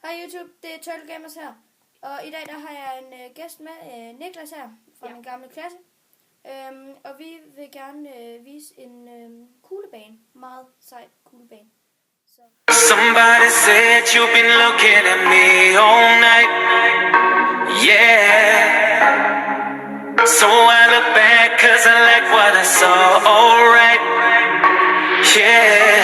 Hej YouTube, det er Turtle Gamers her. Og i dag der har jeg en gæst med, Niklas her, fra min gamle klasse. Og vi vil gerne vise en kuglebane. Meget sej kuglebane. Så. Somebody said you've been looking at me all night. Yeah. So I look back cause I like what I saw. Alright. Yeah.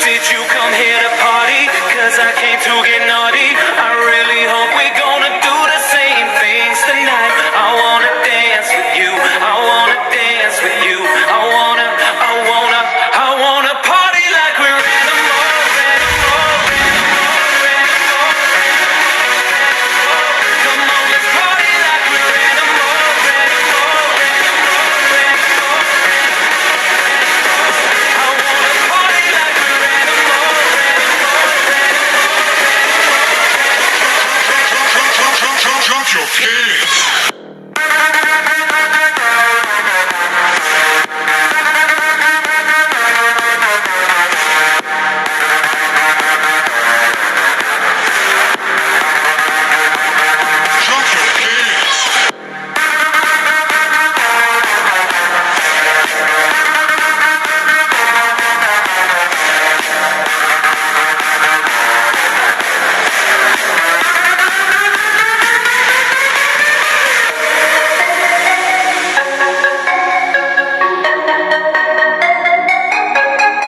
Did you come here to party? Cause I came to get naughty. I really hope we're gonna do the same things tonight. I wanna dance with you. I wanna dance with you. I wanna party like we're animals. Come on, let's party like we're animals. I wanna party like we're animals. Jump your feet.